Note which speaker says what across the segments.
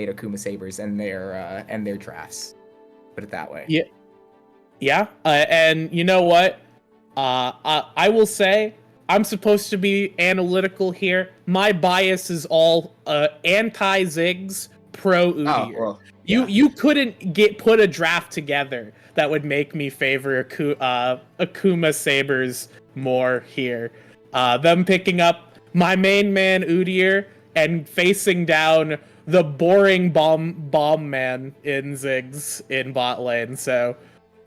Speaker 1: Akuma Sabers and their drafts. Put it that way.
Speaker 2: Yeah, yeah. And you know what? I will say I'm supposed to be analytical here. My bias is all anti-Ziggs, pro
Speaker 1: Oh
Speaker 2: Udyr.
Speaker 1: well, yeah.
Speaker 2: You couldn't put a draft together that would make me favor Akuma Sabers more here. Them picking up my main man Udyr and facing down the boring bomb man in Ziggs in bot lane. So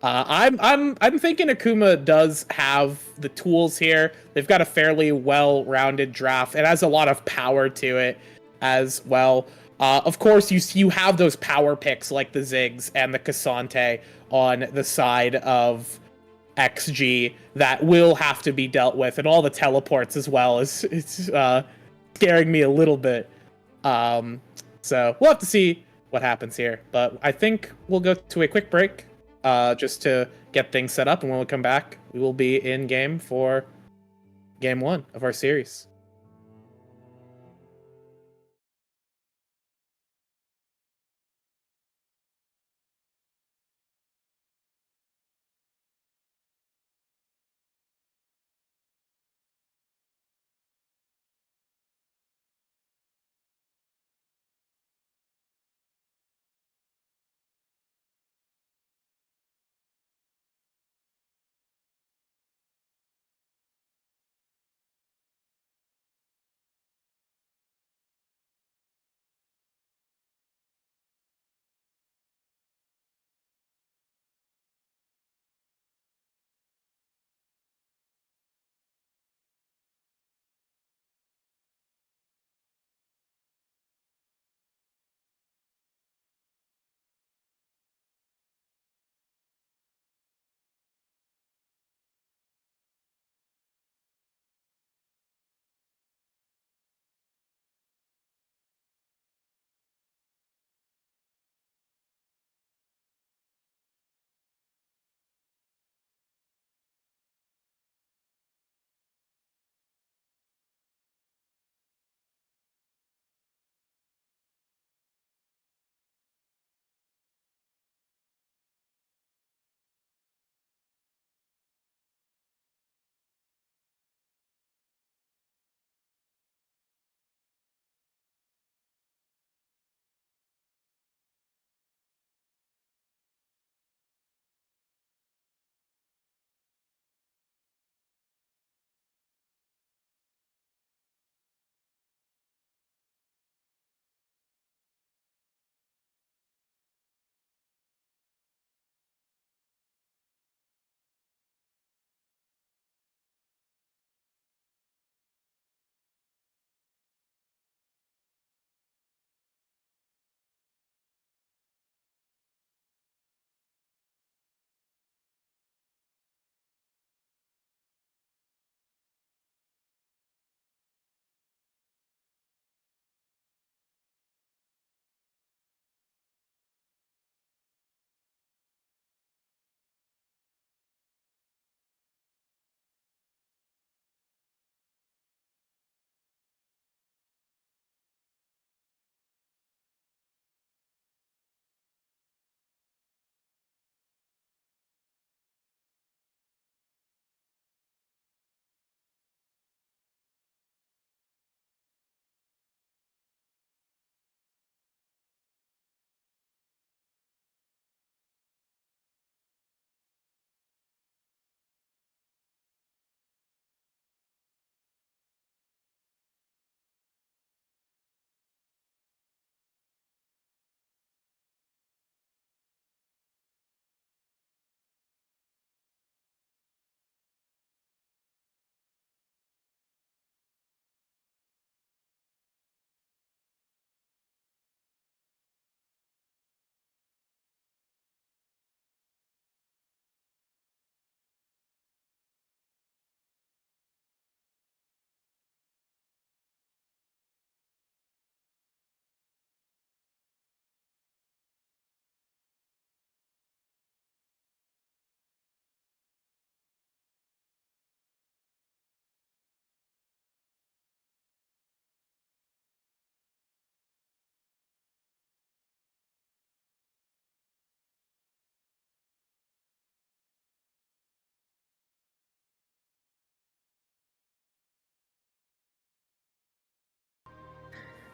Speaker 2: I'm thinking Akuma does have the tools here. They've got a fairly well-rounded draft. It has a lot of power to it as well. Of course, you have those power picks like the Ziggs and the Cassante on the side of XG that will have to be dealt with, and all the teleports as well. It's scaring me a little bit. So we'll have to see what happens here. But I think we'll go to a quick break just to get things set up. And when we come back, we will be in game for game 1 of our series.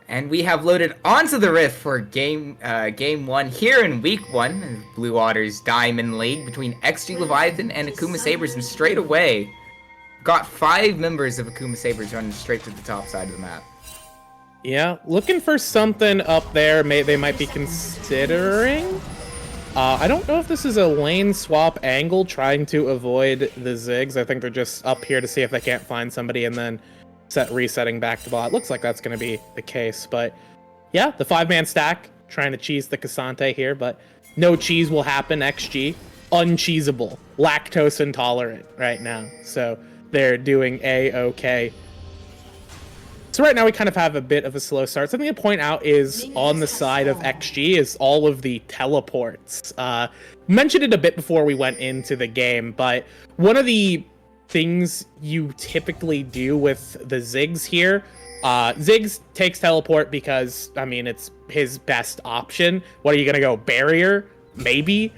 Speaker 1: And we have loaded onto the Rift for game 1 here in week 1, Blue Waters Diamond League between XG Leviathan and Akuma Sabers, and straight away got 5 members of Akuma Sabers running straight to the top side of the map.
Speaker 2: Yeah, looking for something up there. They might be considering. I don't know if this is a lane swap angle trying to avoid the Ziggs. I think they're just up here to see if they can't find somebody and then resetting back to bot. Looks like that's going to be the case, but yeah, the 5-man stack trying to cheese the Cassante here, but no cheese will happen. XG uncheesable, lactose intolerant right now, so they're doing a-okay. So right now we kind of have a bit of a slow start. Something to point out is on the side of XG is all of the teleports. Mentioned it a bit before we went into the game, but one of the things you typically do with the Ziggs here, Ziggs takes teleport because, I mean, it's his best option. What are you going to go, barrier? Maybe.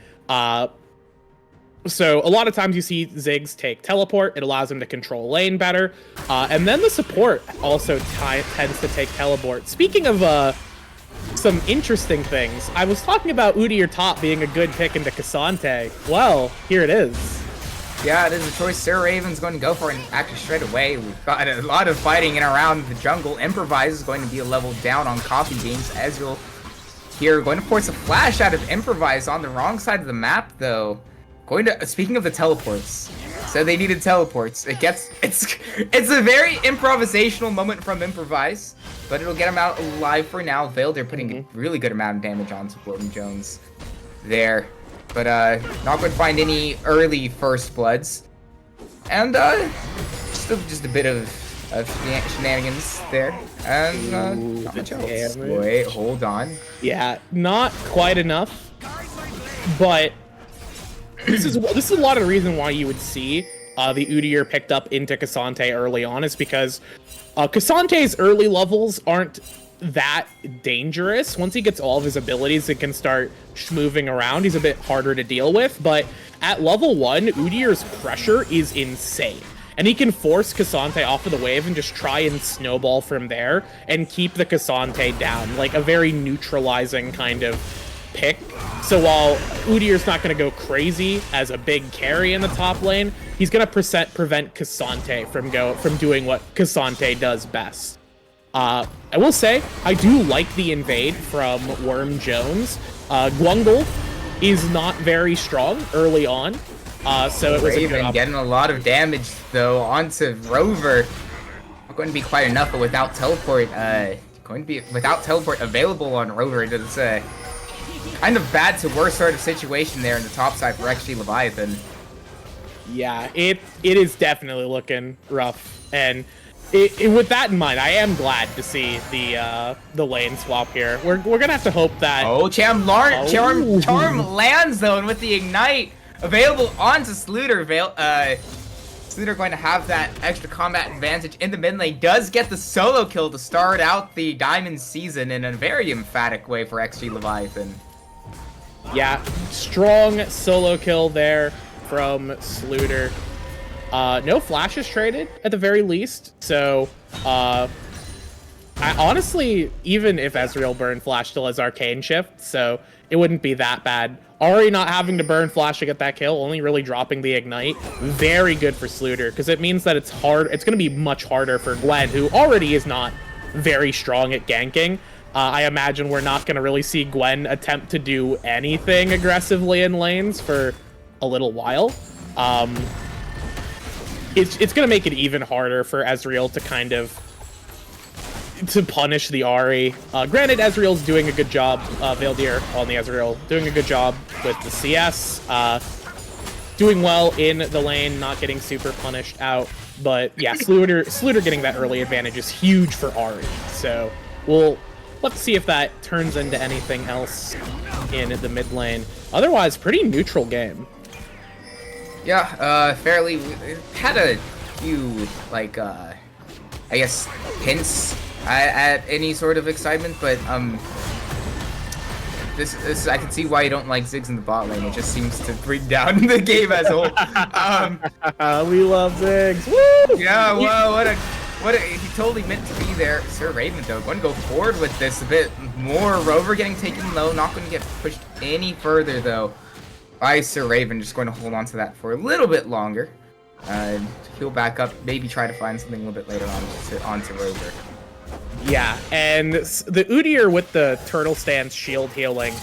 Speaker 2: So a lot of times you see Ziggs take teleport. It allows him to control lane better. And then the support also tends to take teleport. Speaking of some interesting things, I was talking about Udyr top being a good pick into Cassante. Well, here it is.
Speaker 1: Yeah, it is a choice Sir Raven's going to go for, and actually straight away we've got a lot of fighting in around the jungle. Improvise is going to be a level down on coffee beans. Ezreal here going to force a flash out of Improvise on the wrong side of the map though. Speaking of the teleports, so they needed teleports. It's a very improvisational moment from Improvise, but it'll get him out alive for now. Veil, they're putting a really good amount of damage on Gordon Jones there, but not going to find any early first bloods, and just a bit of shenanigans there, and not much else. Wait, hold on.
Speaker 2: Yeah, not quite enough, but this is a lot of the reason why you would see the Udyr picked up into Cassante early on, is because Cassante's early levels aren't that dangerous. Once he gets all of his abilities, it can start moving around. He's a bit harder to deal with, but at level 1, Udyr's pressure is insane. And he can force Cassante off of the wave and just try and snowball from there and keep the Cassante down, like a very neutralizing kind of pick. So while Udyr's not going to go crazy as a big carry in the top lane, he's going to prevent Cassante from doing what Cassante does best. I will say, I do like the invade from Worm Jones. Gwungle is not very strong early on, so it was a good
Speaker 1: getting a lot of damage though onto Rover. Not going to be quite enough, but without teleport, available on Rover, it's kind of bad to worse sort of situation there in the top side for XG Leviathan.
Speaker 2: Yeah, it is definitely looking rough, and with that in mind, I am glad to see the lane swap here. We're gonna have to hope that.
Speaker 1: Oh, Charm lands though, and with the ignite available onto Sluter, Sluter going to have that extra combat advantage in the mid lane. Does get the solo kill to start out the Diamond season in a very emphatic way for XG Leviathan.
Speaker 2: Yeah, strong solo kill there from Sluter. No flashes traded at the very least, so I honestly, even if Ezreal burn flash still has arcane shift, so it wouldn't be that bad. Ahri not having to burn flash to get that kill, only really dropping the ignite, very good for Sluter, because it means that it's going to be much harder for Gwen, who already is not very strong at ganking. I imagine we're not going to really see Gwen attempt to do anything aggressively in lanes for a little while. It's going to make it even harder for Ezreal to kind of punish the Ahri. Granted, Ezreal's doing a good job, Veildir on the Ezreal, doing a good job with the CS, doing well in the lane, not getting super punished out. But yeah, Sluter getting that early advantage is huge for Ahri. So let's see if that turns into anything else in the mid lane. Otherwise, pretty neutral game.
Speaker 1: Yeah, fairly. We had a few, like, I guess, hints at any sort of excitement, but, this I can see why you don't like Ziggs in the bot lane. It just seems to bring down the game as a whole.
Speaker 2: We love Ziggs. Woo!
Speaker 1: Yeah, well, what a he totally meant to be there. Sir Raven, though, going to go forward with this a bit more. Rover getting taken low, not going to get pushed any further, though, by Sir Raven. Just going to hold on to that for a little bit longer. Heal back up, maybe try to find something a little bit later onto Rover.
Speaker 2: Yeah, and the Udyr with the turtle stance shield healing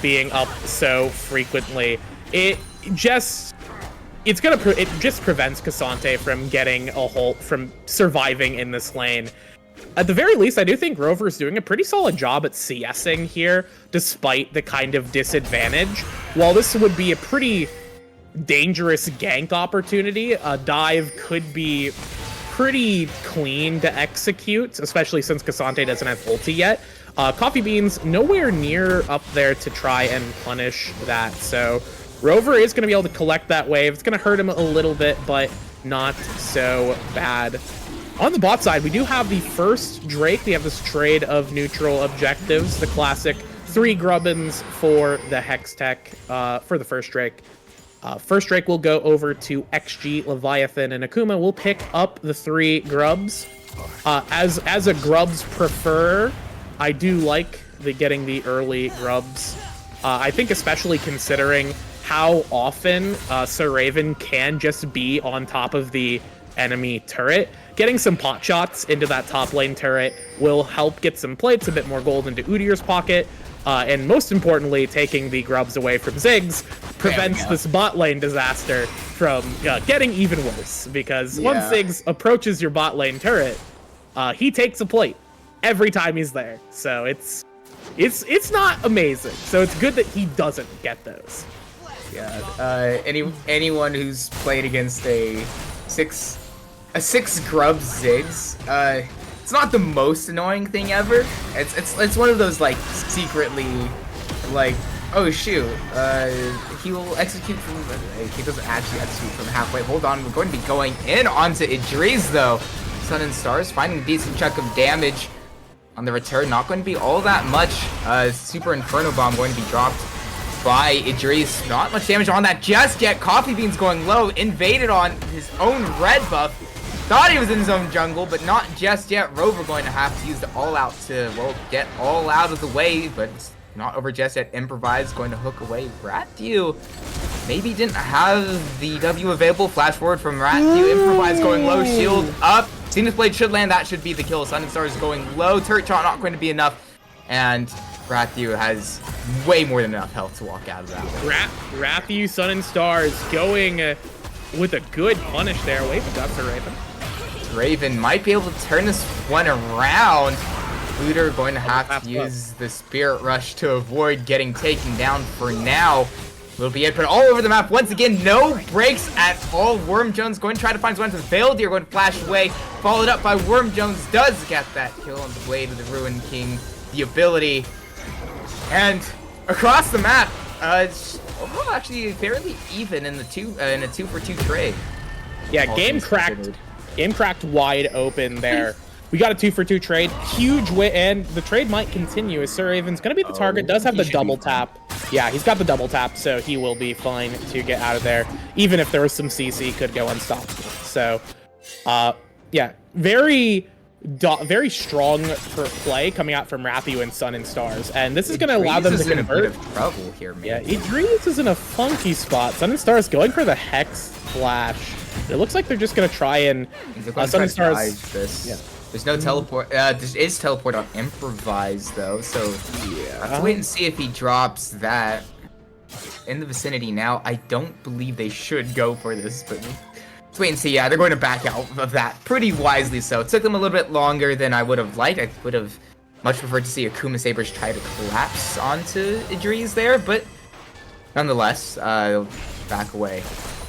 Speaker 2: being up so frequently, it just prevents Cassante from getting from surviving in this lane. At the very least, I do think Rover is doing a pretty solid job at CSing here, despite the kind of disadvantage. While this would be a pretty dangerous gank opportunity, a dive could be pretty clean to execute, especially since Cassante doesn't have ulti yet. Coffee Beans nowhere near up there to try and punish that, so Rover is going to be able to collect that wave. It's going to hurt him a little bit, but not so bad. On the bot side, we do have the first Drake. We have this trade of neutral objectives, the classic 3 Grubbins for the Hextech for the first Drake. First Drake will go over to XG, Leviathan, and Akuma will pick up the 3 Grubs. As a Grubs prefer, I do like getting the early Grubs. I think especially considering how often Sir Raven can just be on top of the enemy turret. Getting some pot shots into that top lane turret will help get some plates, a bit more gold into Udyr's pocket. And most importantly, taking the Grubs away from Ziggs prevents this bot lane disaster from getting even worse. Because once Ziggs approaches your bot lane turret, he takes a plate every time he's there. So it's not amazing. So it's good that he doesn't get those.
Speaker 1: Yeah. Anyone who's played against a six Grubs Ziggs, it's not the most annoying thing ever. It's one of those like secretly like, oh shoot, he will execute from, he doesn't actually execute from halfway. Hold on, we're going to be going in onto Idris though. Sun and Stars finding a decent chunk of damage on the return. Not going to be all that much. Super Inferno Bomb going to be dropped by Idris. Not much damage on that just yet. Coffee Beans going low, invaded on his own red buff. Thought he was in his own jungle, but not just yet. Rover going to have to use the all out to, well, get all out of the way, but it's not over just yet. Improvise going to hook away Ratthew. Maybe didn't have the W available. Flash forward from Ratthew. Improvise going low, shield up. Zenith Blade should land. That should be the kill. Sun and Stars going low. Turret shot not going to be enough. And Ratthew has way more than enough health to walk out of that.
Speaker 2: Ratthew, Sun and Stars going with a good punish there. Wait, but that's a Raven.
Speaker 1: Raven might be able to turn this one around. Looter going to have to use the Spirit Rush to avoid getting taken down for now. Will be it, but all over the map once again. No breaks at all. Worm Jones going to try to find one to Veiled Deer, going to flash away. Followed up by Worm Jones, does get that kill on the Blade of the Ruin King. The ability. And across the map, it's actually fairly even in the in a 2-for-2 trade.
Speaker 2: Yeah, game cracked wide open there. We got a 2-for-2 trade. Huge win, and the trade might continue as Sir Raven's going to be the target. Does have the double tap. Yeah, he's got the double tap, so he will be fine to get out of there. Even if there was some CC, could go unstoppable. So, yeah, very strong for play coming out from Ratthew and Sun and Stars, and this is going to allow them to convert.
Speaker 1: A bit of trouble here, man.
Speaker 2: Yeah, Idris is in a funky spot. Sun and Stars going for the Hex Flash. It looks like they're just going to try and Sun and Stars.
Speaker 1: Yeah. There's no teleport. There is teleport on Improvise though, so yeah. Let's wait and see if he drops that in the vicinity now. I don't believe they should go for this, but let's wait and see. Yeah, they're going to back out of that pretty wisely. So it took them a little bit longer than I would have liked. I would have much preferred to see Akuma Sabers try to collapse onto Idris there, but nonetheless, back away.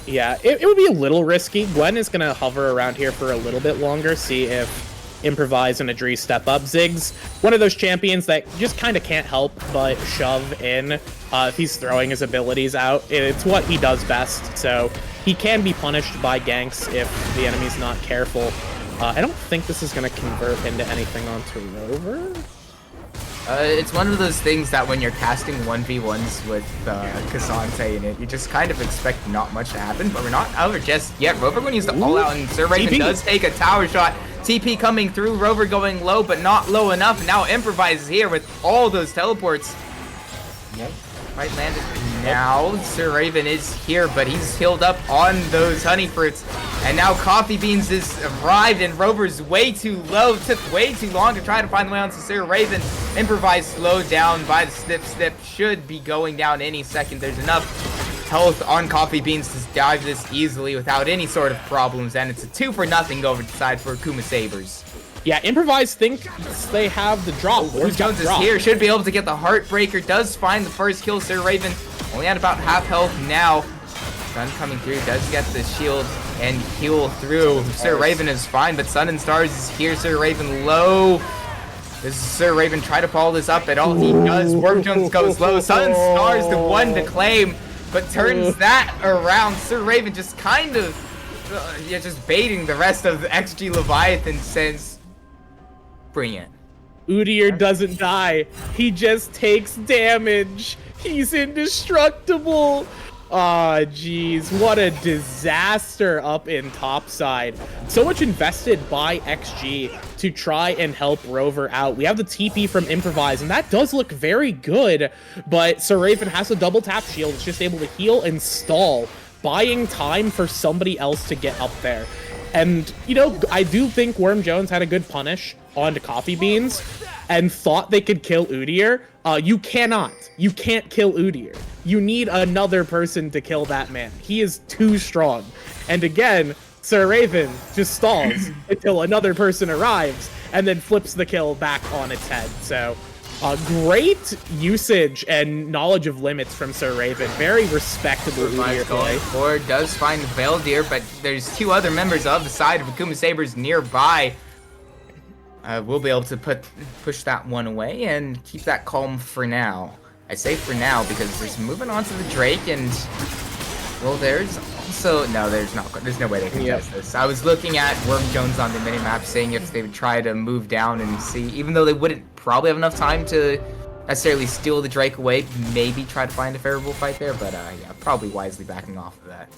Speaker 2: Yeah, it would be a little risky. Gwen is going to hover around here for a little bit longer, see if Improvise and Idris step up. Ziggs, one of those champions that just kind of can't help but shove in if he's throwing his abilities out. It's what he does best, so he can be punished by ganks if the enemy's not careful. I don't think this is going to convert into anything onto Rover.
Speaker 1: It's one of those things that when you're casting 1v1s with Cassante in it, you just kind of expect not much to happen, but we're not over just yet. Rover going to use the all-out, and Sir Raven does take a tower shot. TP coming through, Rover going low, but not low enough, and now Improvise here with all those teleports. Won't quite land it. Now, Sir Raven is here, but he's healed up on those honey fruits. And now Coffee Beans has arrived, and Rover's way too low. Took way too long to try to find the way onto Sir Raven. Improvise slowed down by the snip. Should be going down any second. There's enough health on Coffee Beans to dive this easily without any sort of problems. And it's a 2-for-0 over the side for Akuma Sabers.
Speaker 2: Yeah, Improvise thinks they have the drop.
Speaker 1: Who's Jones is here. Should be able to get the Heartbreaker. Does find the first kill. Sir Raven only at about half health now. Sun coming through. Does get the shield and heal through. Sir Raven is fine, but Sun and Stars is here. Sir Raven low. Does Sir Raven try to follow this up at all? He does. Worm Jones goes low. Sun and Stars the one to claim, but turns that around. Sir Raven just kind of just baiting the rest of the XG Leviathan since. Bring it.
Speaker 2: Udyr doesn't die. He just takes damage. He's indestructible. Aw, jeez. What a disaster up in topside. So much invested by XG to try and help Rover out. We have the TP from Improvise, and that does look very good, but Sir Raven has a double tap shield. It's just able to heal and stall, buying time for somebody else to get up there. And, you know, I do think Worm Jones had a good punish onto Coffee Beans and thought they could kill Udyr. You cannot. You can't kill Udyr. You need another person to kill that man. He is too strong. And again, Sir Raven just stalls until another person arrives and then flips the kill back on its head. So, great usage and knowledge of limits from Sir Raven. Very respectable Udyr play.
Speaker 1: Or does find Veldir, but there's two other members of the side of Akuma Sabers nearby. We'll be able to push that one away and keep that calm for now. I say for now because there's moving on to the Drake, and well, there's also there's no way they can test this. I was looking at Worm Jones on the minimap, seeing if they would try to move down and see, even though they wouldn't probably have enough time to necessarily steal the Drake away, maybe try to find a favorable fight there, but yeah, probably wisely backing off of that.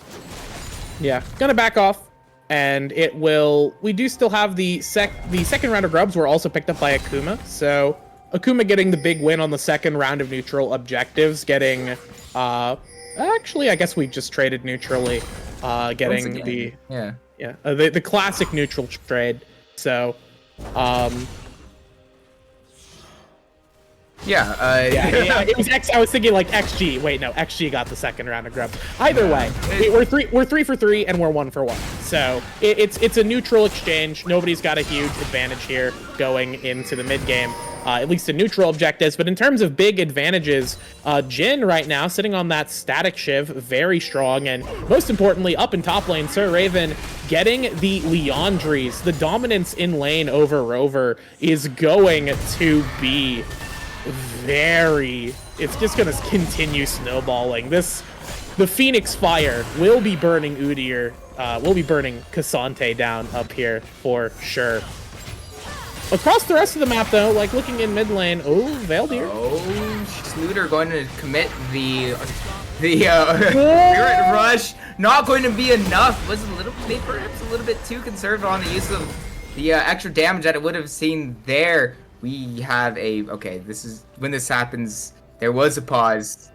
Speaker 2: Yeah, gonna back off. And it will. We do still have the second round of grubs were also picked up by Akuma. So Akuma getting the big win on the second round of neutral objectives, getting actually I guess we just traded neutrally, getting the the classic neutral trade. So it was X. I was thinking like XG. Wait, no, XG got the second round of grub. Either way, we're 3 for 3 and we're 1 for 1. So it's a neutral exchange. Nobody's got a huge advantage here going into the mid game, at least in neutral objectives. But in terms of big advantages, Jin right now sitting on that static shiv, very strong, and most importantly, up in top lane, Sir Raven getting the Leandries. The dominance in lane over Rover is going to be it's just gonna continue snowballing. The Phoenix Fire will be burning Udyr, will be burning Cassante down up here for sure. Across the rest of the map though, like looking in mid lane, Veldir.
Speaker 1: Sluter going to commit the Spirit Rush. Not going to be enough. Was perhaps a little bit too conservative on the use of the extra damage that it would have seen there. We have this is when this happens, there was a pause,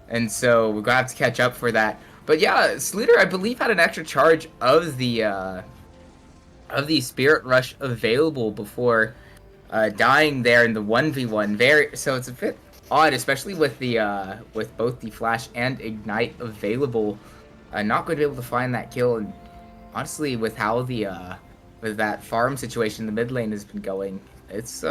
Speaker 1: and so we're gonna have to catch up for that. But yeah, Sluter, I believe, had an extra charge of the Spirit Rush available before dying there in the 1v1. So it's a bit odd, especially with the with both the Flash and Ignite available. Not going to be able to find that kill, and honestly, with how the with that farm situation in the mid lane has been going, it's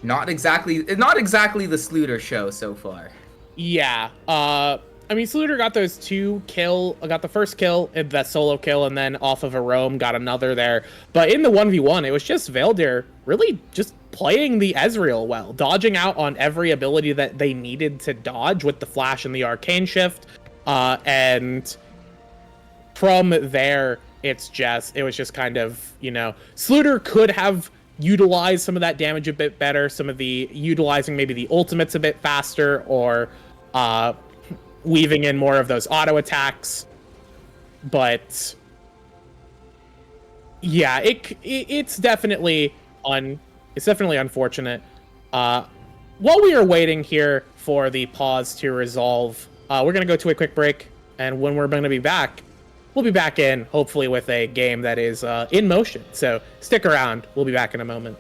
Speaker 1: not exactly the Sluter show so far. Yeah.
Speaker 2: I mean, Sluter got those got the first kill, that solo kill, and then off of a roam got another there. But in the 1v1, it was just Veldir really just playing the Ezreal well, dodging out on every ability that they needed to dodge with the Flash and the Arcane Shift. And from there, it was just kind of, Sluter could have utilize some of that damage a bit better, utilizing maybe the ultimates a bit faster, or weaving in more of those auto attacks. But yeah, it's definitely unfortunate. While we are waiting here for the pause to resolve, we're gonna go to a quick break, and when we're gonna be back, we'll be back in hopefully with a game that is in motion. So stick around. We'll be back in a moment.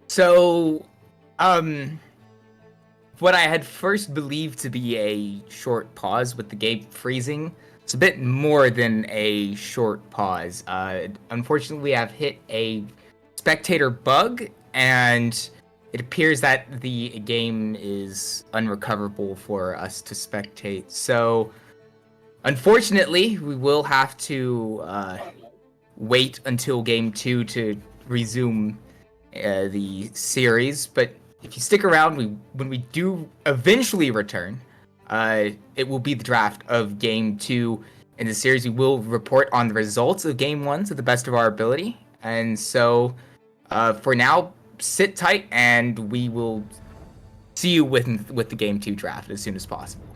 Speaker 1: So, um, what I had first believed to be a short pause with the game freezing, it's a bit more than a short pause. Unfortunately, I've hit a spectator bug, and it appears that the game is unrecoverable for us to spectate. So, unfortunately, we will have to wait until game 2 to resume the series. But if you stick around, when we do eventually return, it will be the draft of game 2 in the series. We will report on the results of game 1 to the best of our ability. And so, for now, sit tight, and we will see you with the game 2 draft as soon as possible.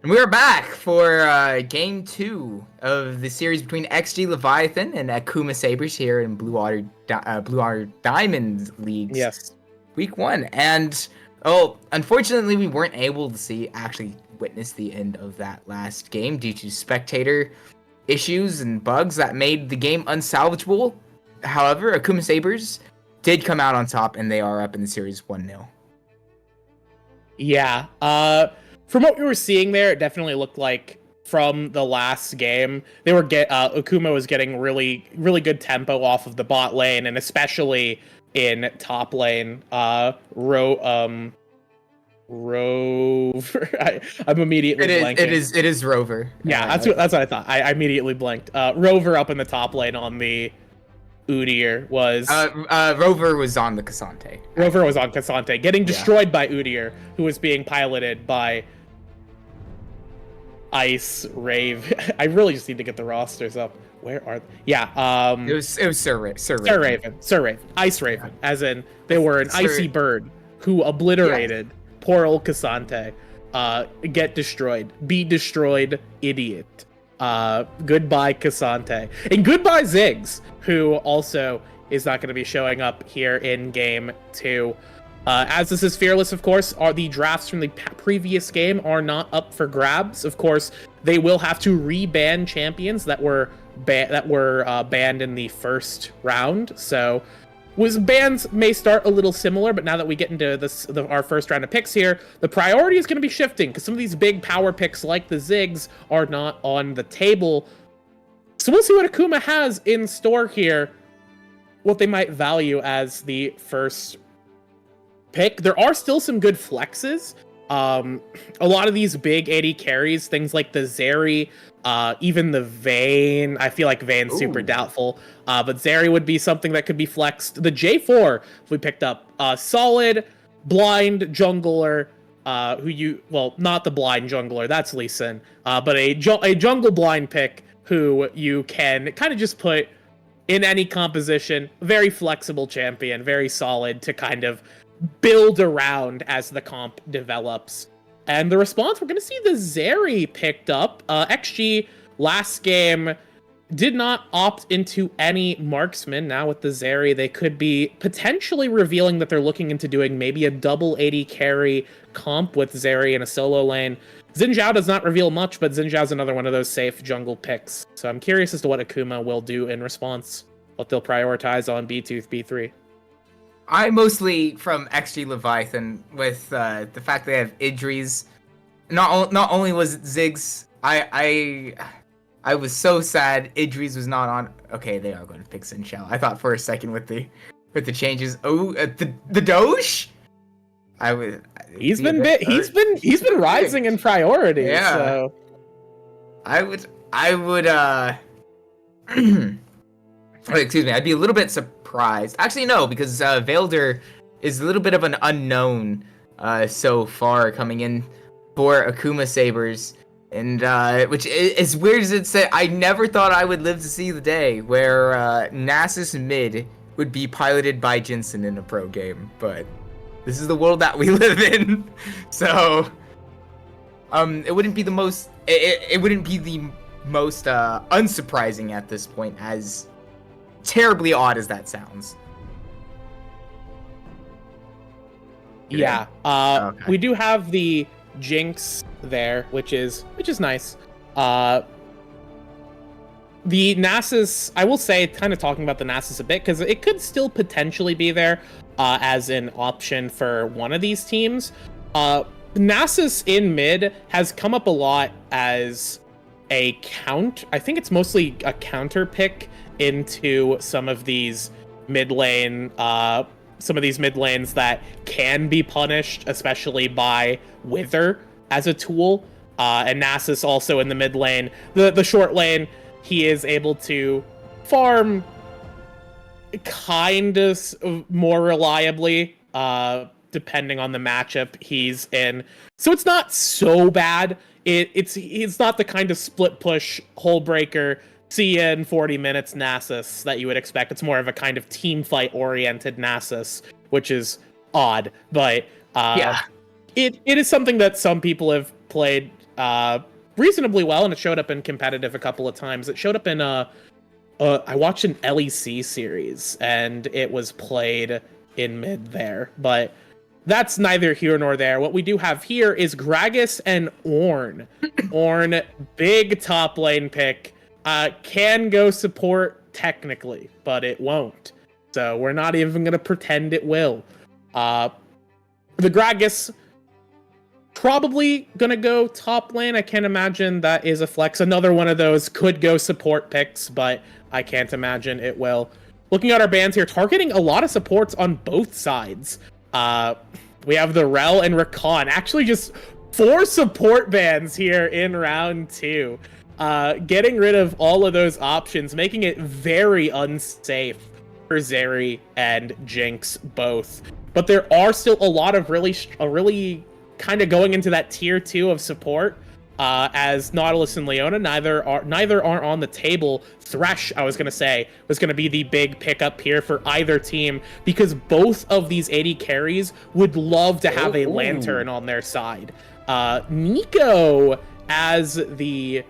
Speaker 1: And we're back for game 2 of the series between XG Leviathan and Akuma Sabers here in Blue Water Diamond leagues.
Speaker 2: Yes.
Speaker 1: Week 1, and unfortunately, we weren't able to actually witness the end of that last game due to spectator issues and bugs that made the game unsalvageable. However, Akuma Sabers did come out on top, and they are up in the series 1-0.
Speaker 2: Yeah. From what we were seeing there, it definitely looked like from the last game, they were Akuma was getting really, really good tempo off of the bot lane, and especially in top lane. Rover. I'm immediately blanking.
Speaker 1: It is Rover.
Speaker 2: Yeah, that's what I thought. I immediately blanked. Rover up in the top lane on the Udyr was
Speaker 1: Rover was on the Cassante.
Speaker 2: Rover was on Cassante, getting destroyed by Udyr, who was being piloted by Ice Rave. I really just need to get the rosters up. Where are they? Yeah,
Speaker 1: it was Sir Raven.
Speaker 2: Sir Raven. Ice Raven. As in they were an icy bird who obliterated poor old Cassante. Get destroyed. Be destroyed, idiot. Goodbye Cassante. And goodbye Ziggs, who also is not going to be showing up here in game 2. As this is Fearless, of course, the drafts from the previous game are not up for grabs. Of course, they will have to re-ban champions that were banned in the first round. So, bans may start a little similar, but now that we get into our first round of picks here, the priority is going to be shifting because some of these big power picks like the Ziggs are not on the table. So we'll see what Akuma has in store here, what they might value as the first pick. There are still some good flexes. A lot of these big AD carries, things like the Zeri, even the Vayne. I feel like Vayne's super doubtful, but Zeri would be something that could be flexed. The J4 we picked up, solid blind jungler, not the blind jungler, that's Lee Sin, but a jungle blind pick who you can kind of just put in any composition. Very flexible champion, very solid to kind of build around as the comp develops. And the response, we're going to see the Zeri picked up. XG last game did not opt into any marksman. Now with the Zeri, they could be potentially revealing that they're looking into doing maybe a double AD carry comp with Zeri in a solo lane. Xin Zhao does not reveal much, but Xin Zhao's another one of those safe jungle picks. So I'm curious as to what Akuma will do in response, what they'll prioritize on B2, B3.
Speaker 1: I mostly from XG Leviathan with the fact they have Idris. Not only was it Ziggs, I was so sad Idris was not on. Okay, they are going to pick Xin Zhao. I thought for a second with the changes. Oh, the Doge. He's been
Speaker 2: rising in priority.
Speaker 1: Yeah.
Speaker 2: So.
Speaker 1: I would excuse me, I'd be a little bit surprised. Actually, no, because Vailder is a little bit of an unknown so far coming in for Akuma Sabers. And which is weird as it said, I never thought I would live to see the day where Nasus mid would be piloted by Jinsen in a pro game. But this is the world that we live in. So it wouldn't be the most unsurprising at this point, as terribly odd as that sounds.
Speaker 2: Yeah.
Speaker 1: Okay.
Speaker 2: We do have the Jinx there, which is nice. The Nasus, I will say, kind of talking about the Nasus a bit, because it could still potentially be there as an option for one of these teams. Nasus in mid has come up a lot as I think it's mostly a counter pick into some of these mid lanes that can be punished, especially by Wither as a tool. And Nasus also in the mid lane. The short lane, he is able to farm kind of more reliably, depending on the matchup he's in. So it's not so bad. It's not the kind of split push hole breaker, see ya in 40 minutes Nasus that you would expect. It's more of a kind of team fight oriented Nasus, which is odd, but it is something that some people have played reasonably well, and it showed up in competitive a couple of times. It showed up in I watched an LEC series, and it was played in mid there, but that's neither here nor there. What we do have here is Gragas and Ornn. Ornn, big top lane pick, can go support technically, but it won't. So we're not even going to pretend it will. The Gragas probably gonna go top lane. I can't imagine that is a flex. Another one of those could go support picks, but I can't imagine it will. Looking at our bans here, targeting a lot of supports on both sides. We have the Rel and Rakan. Actually, just 4 support bans here in round 2. Getting rid of all of those options, making it very unsafe for Zeri and Jinx both. But there are still a lot of really kind of going into that tier 2 of support, as Nautilus and Leona neither are on the table. Thresh, I was gonna say, was gonna be the big pickup here for either team, because both of these AD carries would love to have a Lantern on their side. Nico as the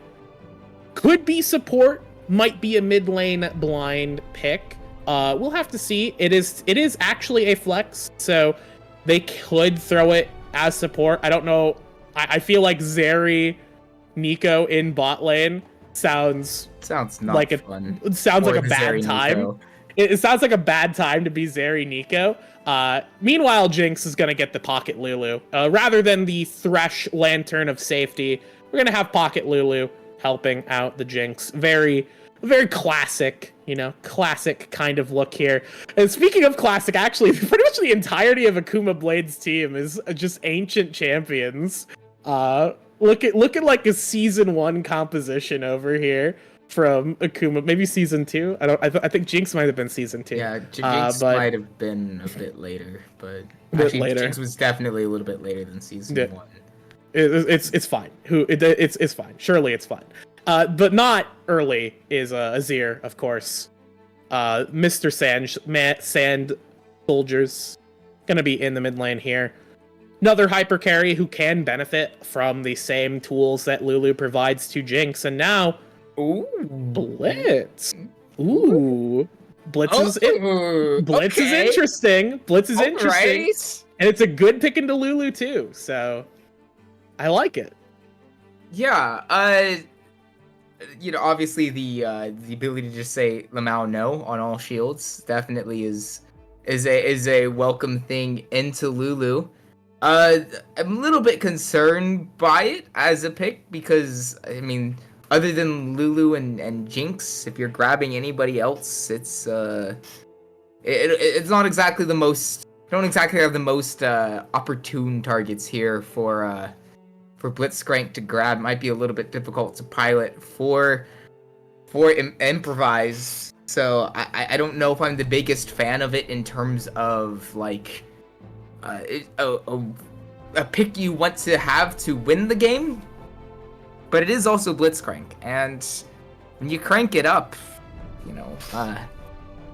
Speaker 2: could be support, might be a mid lane blind pick. We'll have to see. It is actually a flex, so they could throw it as support. I don't know. I feel like Zeri, Nico in bot lane sounds not like fun. It sounds like a bad time. It sounds like a bad time to be Zeri Nico. Meanwhile, Jinx is gonna get the Pocket Lulu. Rather than the Thresh Lantern of safety, we're gonna have Pocket Lulu helping out the Jinx. Very classic, classic kind of look here. And speaking of classic, actually, pretty much the entirety of Akuma Blade's team is just ancient champions. Look at like a season 1 composition over here from Akuma, maybe season 2. I think Jinx might have been season 2.
Speaker 1: Yeah, Jinx might have been a bit later, but actually Jinx was definitely a little bit later than season 1.
Speaker 2: It's fine. It's fine. Surely it's fine. But not early is Azir, of course. Mr. Sand Soldiers gonna be in the mid lane here. Another hyper carry who can benefit from the same tools that Lulu provides to Jinx, and now Blitz. Blitz is interesting. Blitz is interesting, and it's a good pick into Lulu too. So I like it.
Speaker 1: Yeah. Obviously the ability to just say Lamau no on all shields definitely is a welcome thing into Lulu. I'm a little bit concerned by it as a pick because, I mean, other than Lulu and Jinx, if you're grabbing anybody else, it's not exactly the most. Don't exactly have the most opportune targets here for Blitzcrank to grab. Might be a little bit difficult to pilot for improvise. So I don't know if I'm the biggest fan of it in terms of like a pick you want to have to win the game, but it is also Blitzcrank, and when you crank it up,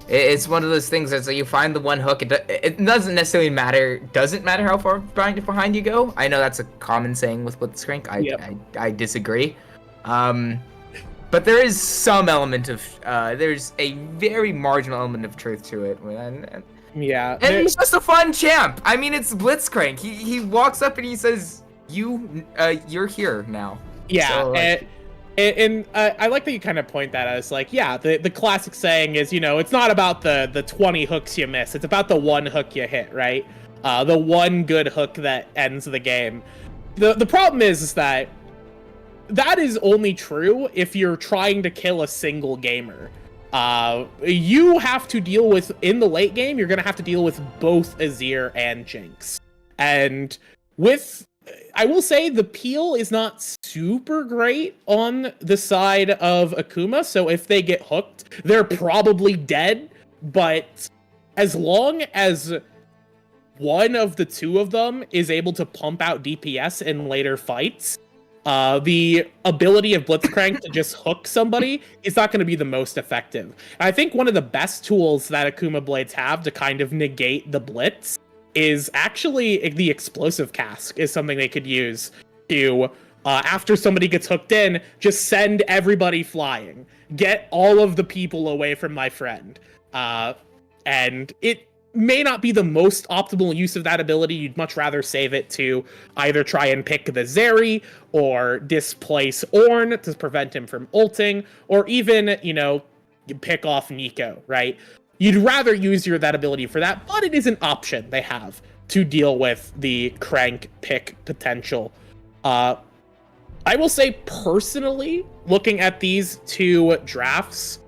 Speaker 1: it's one of those things that's like you find the one hook. It doesn't necessarily matter. Doesn't matter how far behind you go. I know that's a common saying with Blitzcrank. I disagree. But there is some element of there's a very marginal element of truth to it. And he's just a fun champ. I mean, it's Blitzcrank. He walks up and he says, "You're here now."
Speaker 2: Yeah, so, and I like that you kind of point that as like, yeah, the classic saying is, it's not about the 20 hooks you miss. It's about the one hook you hit, right? The one good hook that ends the game. The problem is that is only true if you're trying to kill a single gamer. You have to deal with, in the late game, you're going to have to deal with both Azir and Jinx. And I will say the peel is not super great on the side of Akuma, so if they get hooked, they're probably dead, but as long as one of the two of them is able to pump out DPS in later fights, the ability of Blitzcrank to just hook somebody is not going to be the most effective. And I think one of the best tools that Akuma Blades have to kind of negate the Blitz is actually the Explosive Cask is something they could use to After somebody gets hooked in, just send everybody flying. Get all of the people away from my friend. And it may not be the most optimal use of that ability. You'd much rather save it to either try and pick the Zeri or displace Ornn to prevent him from ulting, or even, pick off Nico, right? You'd rather use that ability for that, but it is an option they have to deal with the crank pick potential. I will say personally, looking at these two drafts,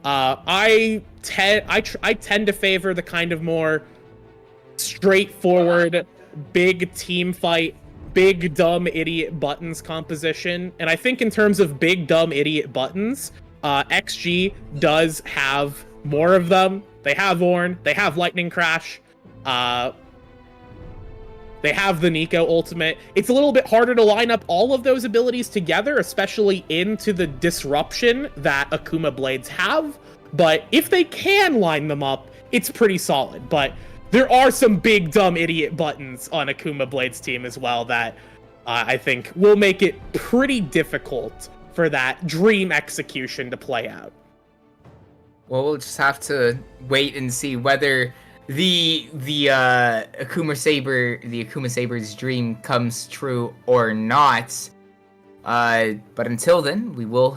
Speaker 2: I tend to favor the kind of more straightforward, big team fight, big dumb idiot buttons composition. And I think in terms of big dumb idiot buttons, XG does have more of them. They have Ornn, they have Lightning Crash, they have the Nico ultimate. It's a little bit harder to line up all of those abilities together, especially into the disruption that Akuma Blades have. But if they can line them up, it's pretty solid. But there are some big dumb idiot buttons on Akuma Blades' team as well that I think will make it pretty difficult for that dream execution to play out.
Speaker 1: Well, we'll just have to wait and see whether the Akuma Saber's dream comes true or not. But until then, we will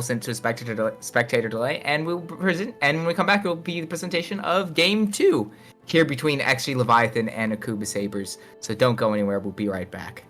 Speaker 1: send to a spectator delay, and we'll present. And when we come back, it will be the presentation of Game 2 here between XG Leviathan and Akuma Sabers. So don't go anywhere. We'll be right back.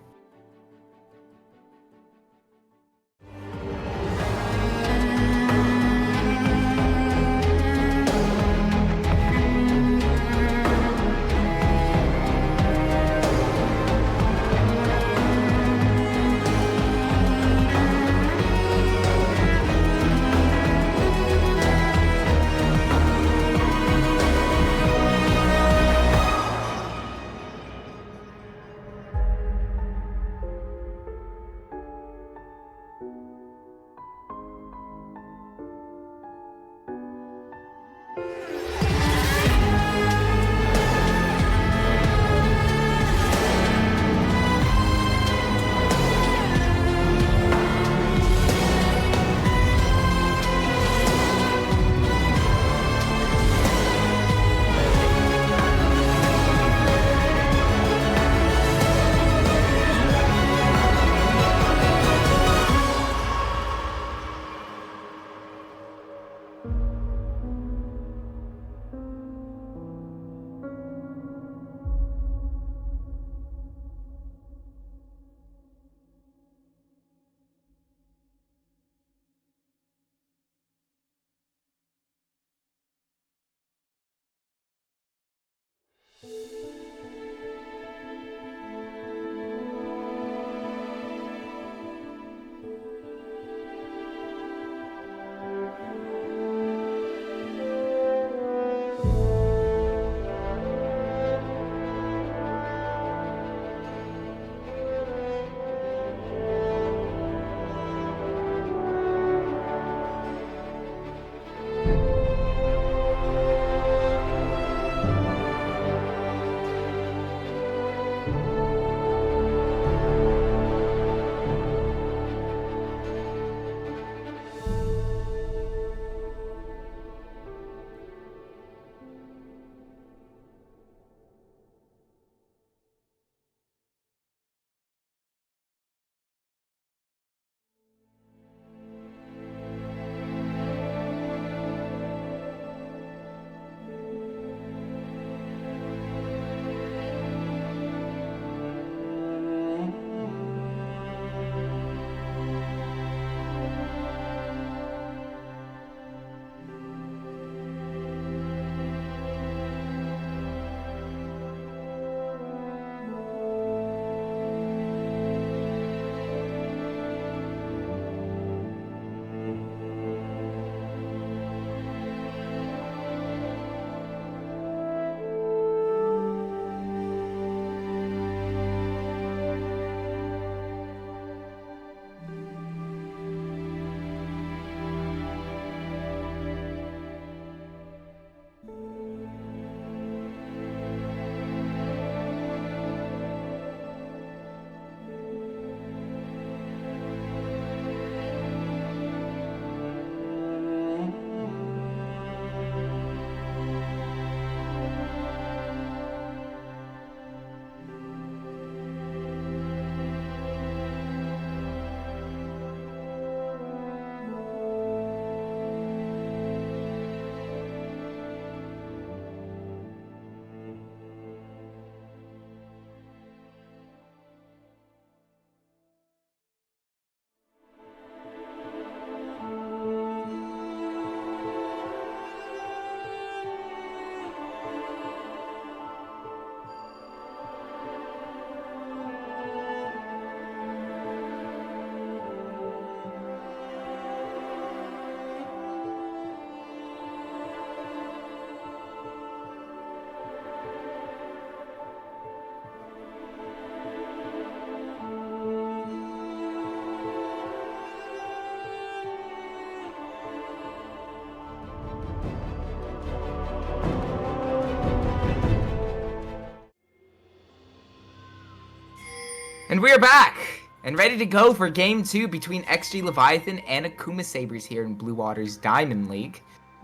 Speaker 1: And we're back and ready to go for game 2 between XG Leviathan and Akuma Sabers here in Blue Water's Diamond League.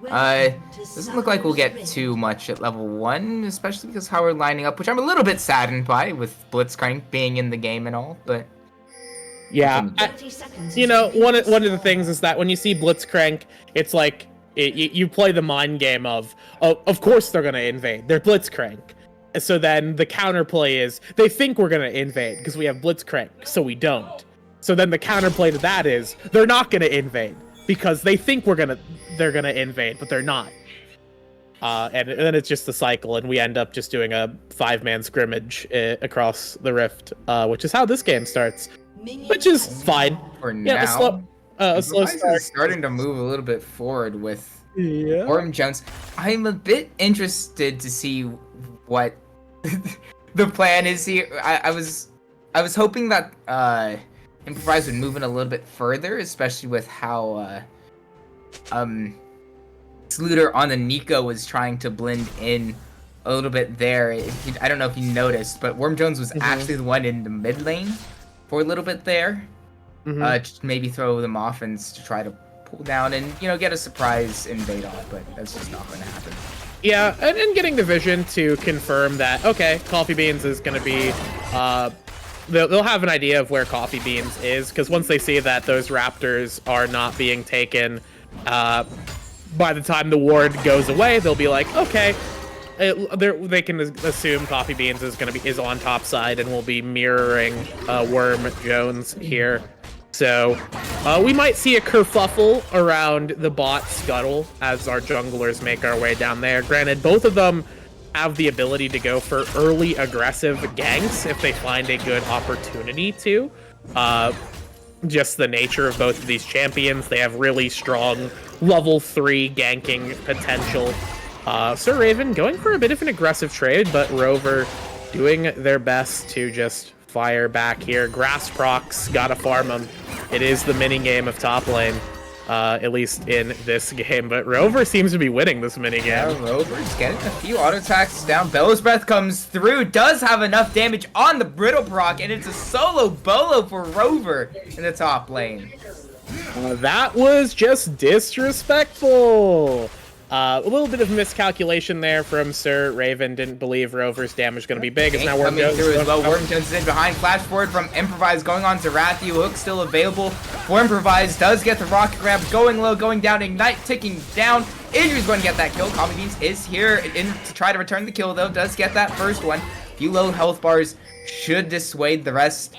Speaker 1: Doesn't look like we'll get too much at level 1, especially because how we're lining up, which I'm a little bit saddened by with Blitzcrank being in the game and all, but...
Speaker 2: Yeah, you know, one of the things is that when you see Blitzcrank, it's like, you play the mind game of course they're going to invade, they're Blitzcrank. So then the counterplay is, they think we're going to invade because we have Blitzcrank, so we don't. So then the counterplay to that is, they're not going to invade because they think they're going to invade, but they're not. And then it's just the cycle, and we end up just doing a 5-man scrimmage across the rift, which is how this game starts, which is fine.
Speaker 1: For now,
Speaker 2: a slow start.
Speaker 1: Is starting to move a little bit forward with Orm Jones. I'm a bit interested to see what the plan is here. I was hoping that Improvise would move in a little bit further, especially with how Sluter on the Nico was trying to blend in a little bit there. I don't know if you noticed, but Worm Jones was actually the one in the mid lane for a little bit there. Just maybe throw them off and to try to pull down and, you know, get a surprise invade off, but that's just not going to happen.
Speaker 2: Yeah, and getting the vision to confirm that, okay, Coffee Beans is going to be, they'll have an idea of where Coffee Beans is, because once they see that those Raptors are not being taken, by the time the ward goes away, they'll be like, okay, they can assume Coffee Beans is on top side and will be mirroring Worm Jones here. So we might see a kerfuffle around the bot Scuttle as our junglers make our way down there. Granted, both of them have the ability to go for early aggressive ganks if they find a good opportunity to. Just the nature of both of these champions, they have really strong level 3 ganking potential. Sir Raven going for a bit of an aggressive trade, but Rover doing their best to just fire back here. Grass procs, gotta farm them. It is the mini game of top lane, at least in this game, but Rover seems to be winning this mini game.
Speaker 1: Yeah, Rover's getting a few auto attacks down. Bellow's Breath comes through, does have enough damage on the Brittle proc, and it's a solo bolo for Rover in the top lane.
Speaker 2: That was just disrespectful. A little bit of miscalculation there from Sir Raven. Didn't believe Rover's damage was going to be big. It's now Worm Jones
Speaker 1: through as well. Worm Jones is in behind. Flash forward from Improvise going on to Rathu. Hook still available for Improvise. Does get the rocket grab. Going low, going down. Ignite ticking down. Idri's going to get that kill. Coffee Beans is here in to try to return the kill though. Does get that first one. Few low health bars should dissuade the rest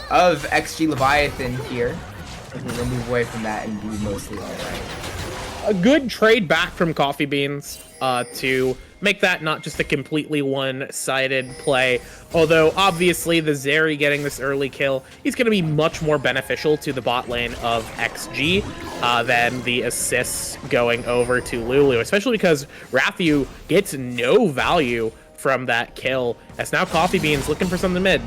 Speaker 1: of XG Leviathan here. We'll move away from that and be mostly alright.
Speaker 2: A good trade back from Coffee Beans to make that not just a completely one-sided play. Although, obviously, the Zeri getting this early kill is going to be much more beneficial to the bot lane of XG than the assists going over to Lulu, especially because Rathu gets no value from that kill, as now Coffee Beans looking for something mid.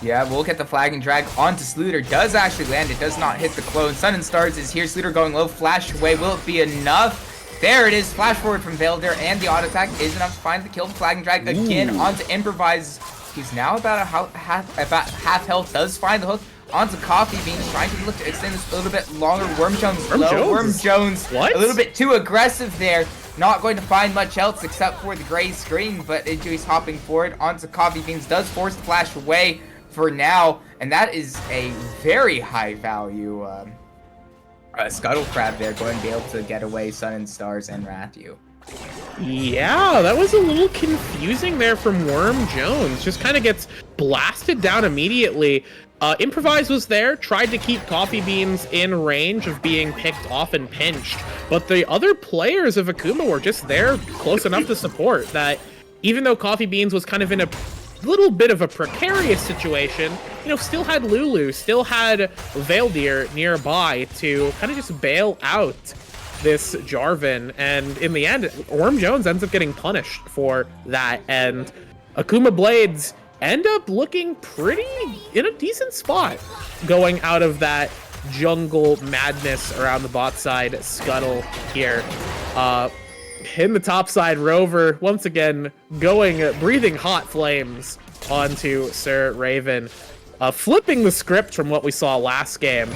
Speaker 1: Yeah, we'll get the flag and drag onto Sluter. Does actually land. It does not hit the clone. Sun and Stars is here. Sluter going low. Flash away. Will it be enough? There it is. Flash forward from Velder. And the auto attack is enough to find the kill. The flag and drag again onto Improvise. He's now about half health. Does find the hook onto Coffee Beans. Trying to look to extend this a little bit longer. Worm Jones low. Worm Jones
Speaker 2: what?
Speaker 1: A little bit too aggressive there. Not going to find much else except for the gray screen. But Idri's hopping forward onto Coffee Beans. Does force the flash away for now, and that is a very high value Scuttle Crab there, going to be able to get away Sun and Stars and Rathu.
Speaker 2: Yeah, that was a little confusing there from Worm Jones. Just kind of gets blasted down immediately. Improvise was there, tried to keep Coffee Beans in range of being picked off and pinched, but the other players of Akuma were just there close enough to support that even though Coffee Beans was kind of in a little bit of a precarious situation, you know, still had Lulu, still had Veldir nearby to kind of just bail out this Jarvan, and in the end, Worm Jones ends up getting punished for that, and Akuma Blades end up looking pretty in a decent spot going out of that jungle madness around the bot side Scuttle here. In the top side, Rover once again breathing hot flames onto Sir Raven. flipping the script from what we saw last game,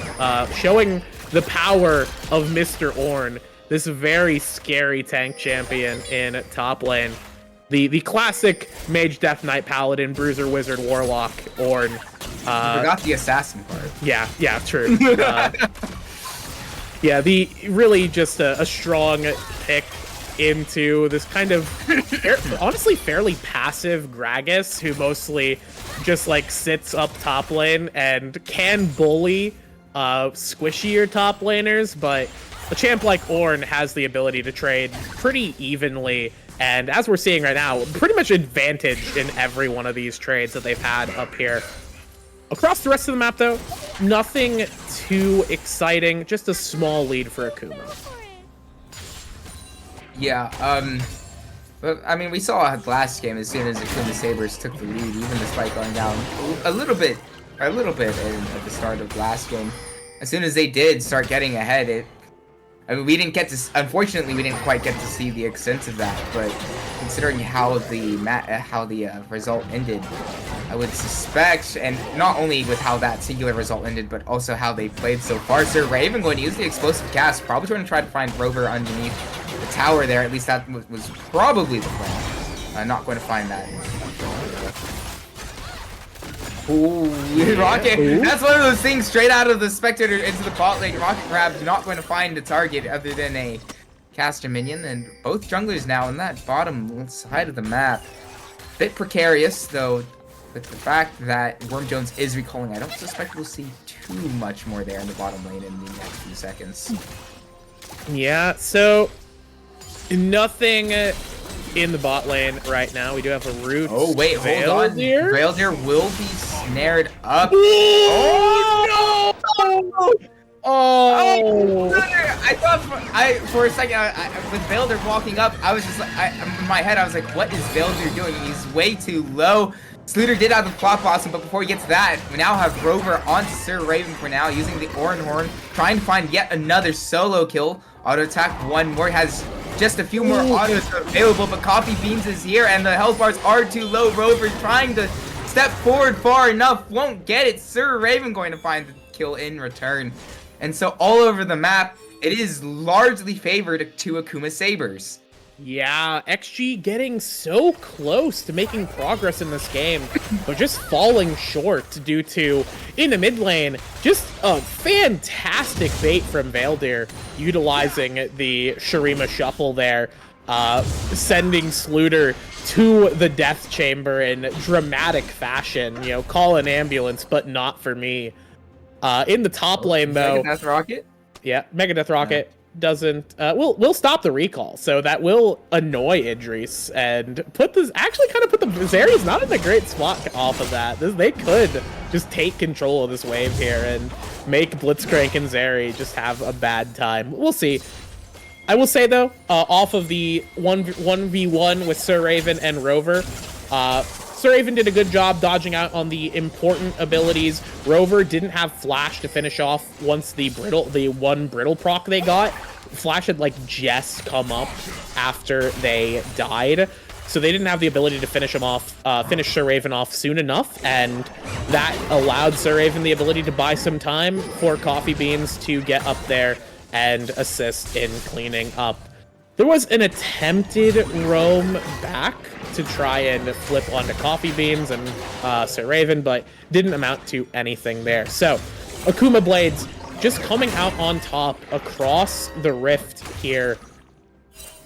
Speaker 2: showing the power of Mr. Ornn, this very scary tank champion in top lane. The classic Mage, Death Knight, Paladin, Bruiser, Wizard, Warlock, Ornn.
Speaker 1: I forgot the assassin part.
Speaker 2: Yeah, true. Yeah, the really just a strong pick into this kind of honestly fairly passive Gragas, who mostly just like sits up top lane and can bully squishier top laners, but a champ like Ornn has the ability to trade pretty evenly, and as we're seeing right now, pretty much advantaged in every one of these trades that they've had up here. Across the rest of the map, though, nothing too exciting, just a small lead for Akuma.
Speaker 1: Yeah, but I mean, we saw last game as soon as Akuma Sabers took the lead, even despite going down a little bit at the start of last game. As soon as they did start getting ahead, I mean, we didn't get to, unfortunately, we didn't quite get to see the extent of that, but considering how the result ended, I would suspect, and not only with how that singular result ended, but also how they played so far. Sir Raven going to use the explosive cast, probably going to try to find Rover underneath the tower there. At least that was probably the plan. Not going to find that. Ooh, Rocket. Ooh. That's one of those things straight out of the Spectator into the bot lane. Rocket Crab's not going to find a target other than a caster minion, and both junglers now in that bottom side of the map. Bit precarious, though, with the fact that Worm Jones is recalling. I don't suspect we'll see too much more there in the bottom lane in the next few seconds.
Speaker 2: Yeah, so nothing in the bot lane right now. We do have a root.
Speaker 1: Oh, wait, hold on. Veildir will be snared up.
Speaker 2: Oh, no! Oh!
Speaker 1: I thought for a second, with Veildir walking up, I was just like, in my head, I was like, what is Veildir doing? He's way too low. Sluter did have the plot blossom, but before we get to that, we now have Rover onto Sir Raven for now, using the Oran Horn, trying to find yet another solo kill. Auto attack one more, has just a few more autos available, but Coffee Beans is here, and the health bars are too low. Rover trying to step forward far enough, won't get it. Sir Raven going to find the kill in return. And so all over the map, it is largely favored to Akuma Sabers.
Speaker 2: Yeah, XG getting so close to making progress in this game, but just falling short due to, in the mid lane, just a fantastic bait from Veildir, utilizing the Shurima Shuffle there, sending Sluter to the death chamber in dramatic fashion. You know, call an ambulance, but not for me. In the top lane, though...
Speaker 1: Megadeth Rocket?
Speaker 2: Yeah, Megadeth Rocket. Doesn't we'll stop the recall, so that will annoy Idris and put the Zeri's not in a great spot off of that. They could just take control of this wave here and make Blitzcrank and Zeri just have a bad time. We'll see. I will say though, off of the 1v1 with Sir Raven and Rover, Sir Raven did a good job dodging out on the important abilities. Rover didn't have Flash to finish off once the one brittle proc they got. Flash had like just come up after they died, so they didn't have the ability to finish Sir Raven off soon enough, and that allowed Sir Raven the ability to buy some time for Coffee Beans to get up there and assist in cleaning up. There was an attempted roam back to try and flip onto Coffee Beans and Sir Raven, but didn't amount to anything there. So, Akuma Blades just coming out on top across the rift here.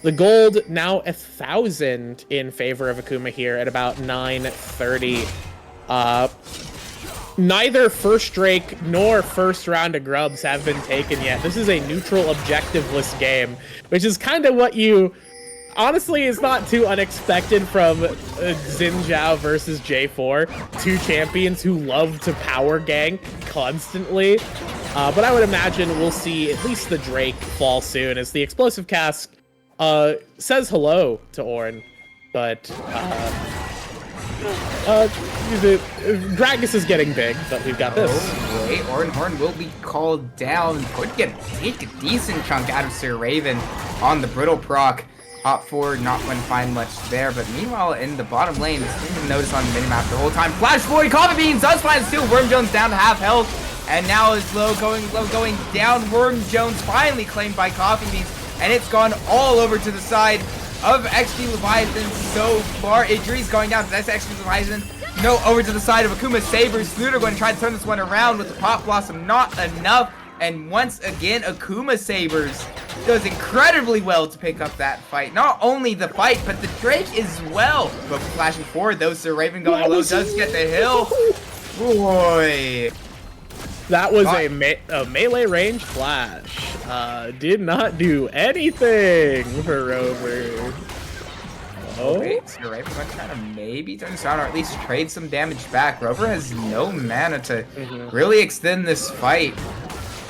Speaker 2: The gold now 1,000 in favor of Akuma here at about 930. Neither first Drake nor first round of grubs have been taken yet. This is a neutral objectiveless game, which is kind of what you... Honestly, is not too unexpected from Xin Zhao versus J4, two champions who love to power gank constantly. But I would imagine we'll see at least the Drake fall soon, as the explosive cask says hello to Ornn, but Gragas is getting big, but we've got this.
Speaker 1: Oh, wait, Horn will be called down. Could take a decent chunk out of Sir Raven on the brittle proc. Hop forward, not going to find much there, but meanwhile in the bottom lane, didn't even notice on the minimap the whole time. Flash forward, Coffee Beans does find steal. Worm Jones down to half health, and now is low going down. Worm Jones finally claimed by Coffee Beans, and it's gone all over to the side of XG Leviathan so far. Idris going down, that's XG Leviathan. No, over to the side of Akuma Sabers. Sluter going to try to turn this one around with the Pop Blossom, not enough. And once again, Akuma Sabers does incredibly well to pick up that fight. Not only the fight, but the Drake as well. But flashing forward, though, Sir Raven going low does get the hill. Boy.
Speaker 2: That was a melee range flash. Did not do anything for Rover. Oh,
Speaker 1: wait, Sir Raven going to try to maybe turn this around or at least trade some damage back. Rover has no mana to really extend this fight.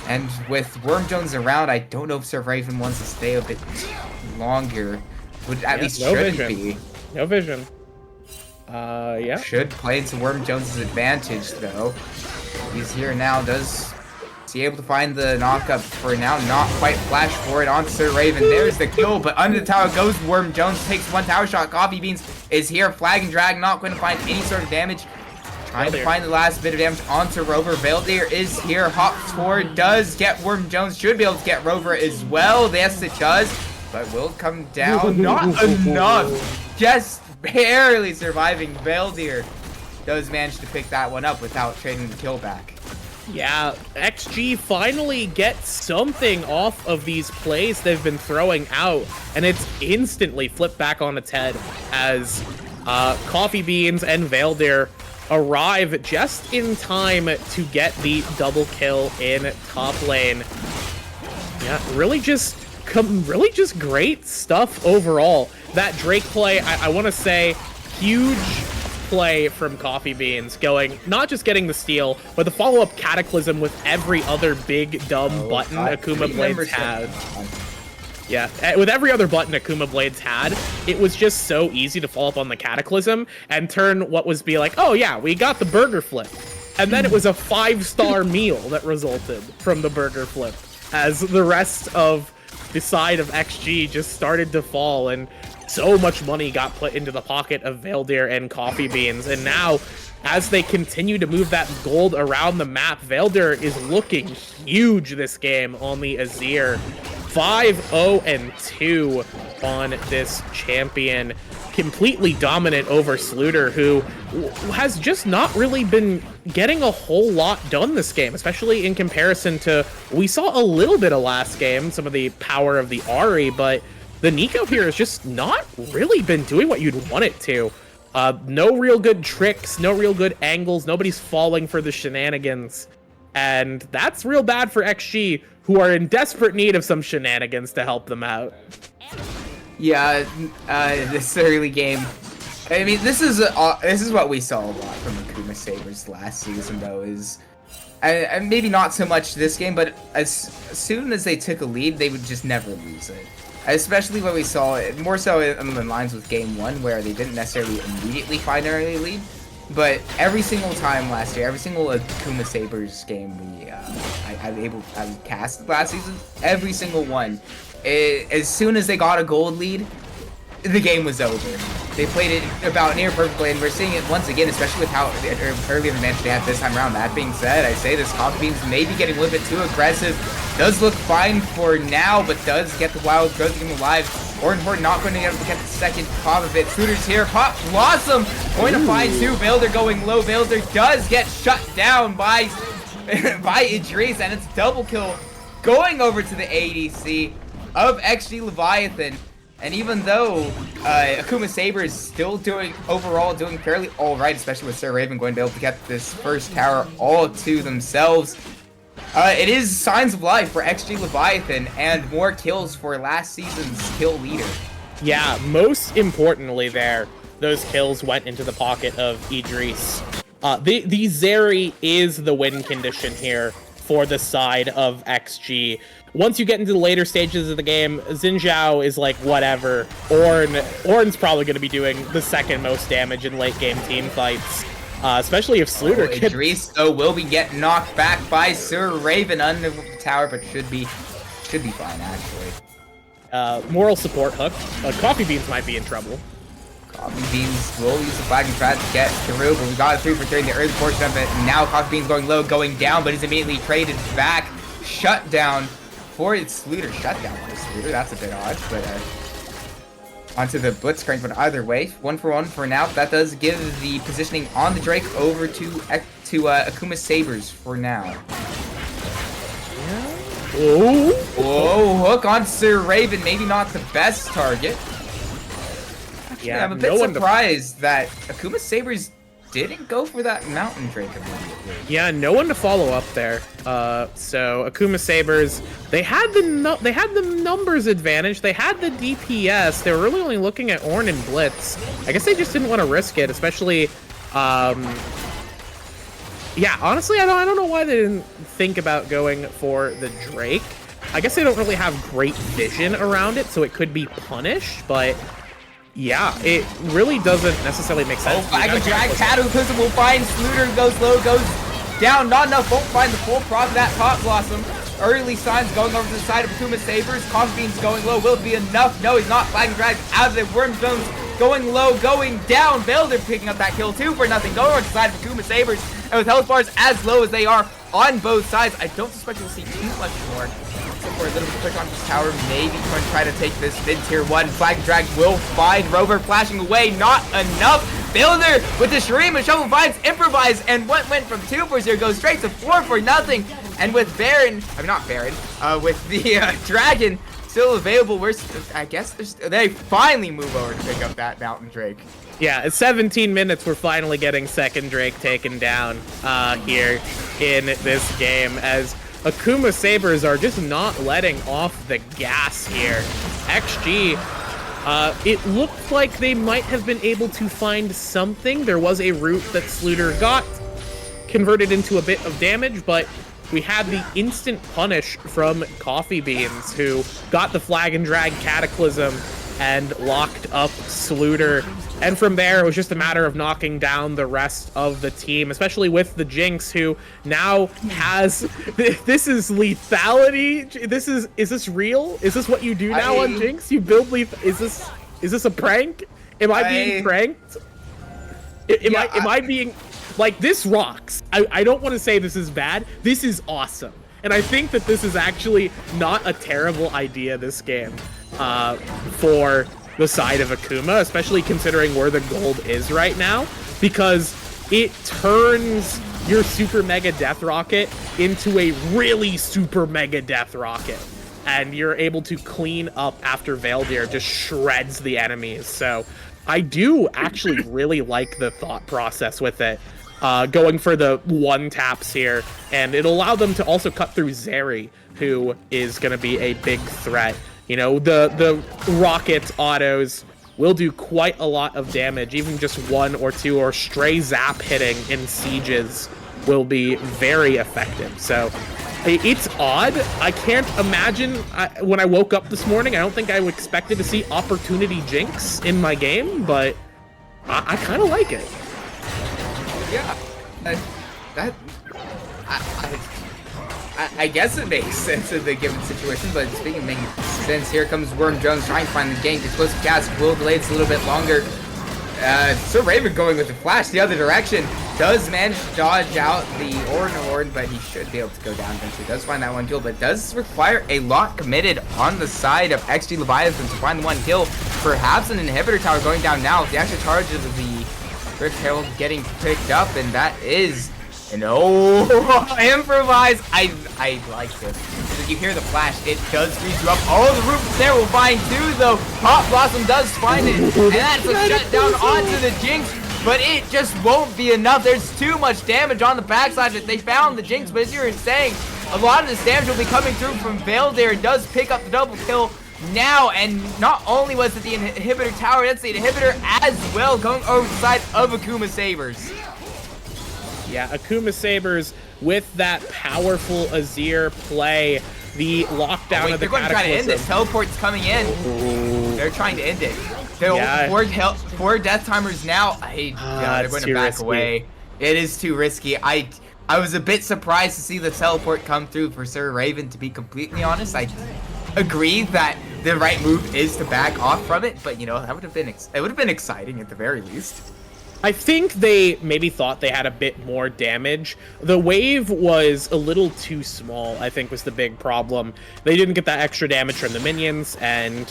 Speaker 1: And with Worm Jones around, I don't know if Sir Raven wants to stay a bit longer. Would at least shouldn't be.
Speaker 2: No vision. Yeah.
Speaker 1: Should play into Worm Jones' advantage though. He's here now. Does he able to find the knockup for now? Not quite flash forward onto Sir Raven. There's the kill, but under the tower goes Worm Jones. Takes one tower shot. Coffee Beans is here. Flag and drag, not going to find any sort of damage. Trying to find the last bit of damage onto Rover. Veildir is here. Hops forward. Does get Worm Jones. Should be able to get Rover as well. Yes, it does. But will come down. Not enough. Just barely surviving. Veildir does manage to pick that one up without trading the kill back.
Speaker 2: Yeah, XG finally gets something off of these plays they've been throwing out. And it's instantly flipped back on its head as Coffee Beans and Veildir arrive just in time to get the double kill in top lane. Yeah, really just great stuff overall. That Drake play, I want to say, huge play from Coffee Beans, going not just getting the steal, but the follow-up Cataclysm with every other big dumb button Akuma Blades had. Yeah, with every other button Akuma Blades had, it was just so easy to follow up on the Cataclysm and turn what was be like, oh yeah, we got the burger flip. And then it was a 5-star meal that resulted from the burger flip, as the rest of the side of XG just started to fall, and so much money got put into the pocket of Veildir and Coffee Beans. And now, as they continue to move that gold around the map, Veildir is looking huge this game on the Azir. 5-0-2 on this champion. Completely dominant over Sluter, who has just not really been getting a whole lot done this game, especially in comparison to, we saw a little bit of last game, some of the power of the Ahri, but the Nico here has just not really been doing what you'd want it to. No real good tricks, no real good angles, nobody's falling for the shenanigans. And that's real bad for XG, who are in desperate need of some shenanigans to help them out.
Speaker 1: Yeah, this early game. I mean, this is what we saw a lot from Akuma Sabers last season, though. And maybe not so much this game, but as soon as they took a lead, they would just never lose it. Especially when we saw it more so in the lines with Game 1, where they didn't necessarily immediately find an early lead. But every single time last year, every single Akuma Sabers game I cast last season, every single one, as soon as they got a gold lead, the game was over. They played it about near perfectly, and we're seeing it once again, especially with how early of a match they had this time around. That being said, I say this Coffee Beans may be getting a little bit too aggressive. Does look fine for now, but does get the wild growth to keep him alive. Orton not going to be able to get the second pop of it. Suitor's here. Pop Blossom going to find two. Veildir going low. Veildir does get shut down by Idris, and it's double kill going over to the ADC of XG Leviathan. And even though Akuma Saber is still doing fairly alright, especially with Sir Raven going to be able to get this first tower all to themselves, it is signs of life for XG Leviathan and more kills for last season's kill leader.
Speaker 2: Yeah, most importantly there, those kills went into the pocket of Idris. The Zeri is the win condition here for the side of XG. Once you get into the later stages of the game, Xin Zhao is like, whatever. Ornn's probably going to be doing the second most damage in late game team fights. Especially if Sluter can...
Speaker 1: Idris, though, will be getting knocked back by Sir Raven under the tower, but should be fine, actually.
Speaker 2: moral support hook. Coffee Beans might be in trouble.
Speaker 1: Coffee Beans will use the flag and try to get through, but we got a 3 for 3 in the early portion of it. Now Coffee Beans going low, going down, but is immediately traded back. Shut down for Sluter. Shut down for Sluter. That's a bit odd, but onto the Blitzcrank. But either way, 1 for 1 for now. That does give the positioning on the Drake over to Akuma Sabers for now.
Speaker 2: Oh!
Speaker 1: Whoa, hook on Sir Raven. Maybe not the best target. Yeah, I'm a bit surprised that Akuma Sabers didn't go for that Mountain Drake immediately.
Speaker 2: Yeah, no one to follow up there. So Akuma Sabers, they had the numbers advantage. They had the DPS. They were really only looking at Ornn and Blitz. I guess they just didn't want to risk it, especially. Yeah, honestly, I don't know why they didn't think about going for the Drake. I guess they don't really have great vision around it, so it could be punished, but. Yeah, it really doesn't necessarily make sense.
Speaker 1: Oh, Flag and Drag, Cataclysm will find Sluter, goes low, goes down, not enough, won't find the full prod of that Pop Blossom. Early signs going over to the side of Akuma Sabers. Coffee Beans going low, will it be enough? No, he's not. Flag and Drag out of the Worm Zones, going low, going down. Builder picking up that kill, 2 for nothing. Going over to the side of Akuma Sabers, and with health bars as low as they are on both sides, I don't suspect we'll see too much more. For a little bit quick on this tower, maybe try to take this mid-tier 1. Flag and Drag will find Rover flashing away, not enough. Builder with the Shreem and Shovel finds Improvise, and what went from 2 for 0 goes straight to 4 for nothing. And with Baron, I mean not Baron, with the Dragon still available, I guess they finally move over to pick up that Mountain Drake.
Speaker 2: Yeah, at 17 minutes, we're finally getting second Drake taken down here in this game, as Akuma Sabers are just not letting off the gas here. XG, it looked like they might have been able to find something. There was a route that Sluter got converted into a bit of damage, but we had the instant punish from Coffee Beans, who got the Flag and Drag Cataclysm and locked up Sluter. And from there, it was just a matter of knocking down the rest of the team, especially with the Jinx, who now has... This is lethality? Is this real? Is this what you do now on Jinx? You build Is this a prank? Am I being pranked? Am I being... Like, this rocks. I don't want to say this is bad. This is awesome. And I think that this is actually not a terrible idea, this game, for the side of Akuma, especially considering where the gold is right now, because it turns your super mega death rocket into a really super mega death rocket, and you're able to clean up after Valdir just shreds the enemies. So I do actually really like the thought process with it, going for the 1 taps here, and it'll allow them to also cut through Zeri, who is going to be a big threat. You know, the rocket autos will do quite a lot of damage. Even just 1 or 2 or stray zap hitting in sieges will be very effective. So it's odd. I can't imagine, when I woke up this morning, I don't think I expected to see Opportunity Jinx in my game, but I kind of like it.
Speaker 1: Yeah, I guess it makes sense in the given situation, but speaking of making sense, here comes Worm Jones trying to find the gank. Explosive cast will delay it a little bit longer. Sir Raven going with the flash the other direction. Does manage to dodge out the Ornn, but he should be able to go down eventually. Does find that 1 kill, but does require a lot committed on the side of XG Leviathan to find the 1 kill. Perhaps an inhibitor tower going down now with the extra charge of the Rift Herald getting picked up, and that is an improvise. I like this. As you hear the flash, it does freeze you up. Oh, the roof there will find 2 though. Pop Blossom does find it, and that's a shutdown onto the Jinx, but it just won't be enough. There's too much damage on the backside. They found the Jinx, but as you were saying, a lot of this damage will be coming through from Valdir. It does pick up the double kill now, and not only was it the inhibitor tower, that's the inhibitor as well going over the side of Akuma Sabers.
Speaker 2: Yeah, Akuma Sabers with that powerful Azir play, the lockdown of the Cataclysm. They're going to try to
Speaker 1: end this. Teleport's coming in. Ooh. They're trying to end it. They're 4 death timers now. They're going to back away. It is too risky. I was a bit surprised to see the teleport come through for Sir Raven, to be completely honest. I agree that the right move is to back off from it, but you know, that would have been it would have been exciting at the very least.
Speaker 2: I think they maybe thought they had a bit more damage. The wave was a little too small, I think, was the big problem. They didn't get that extra damage from the minions, and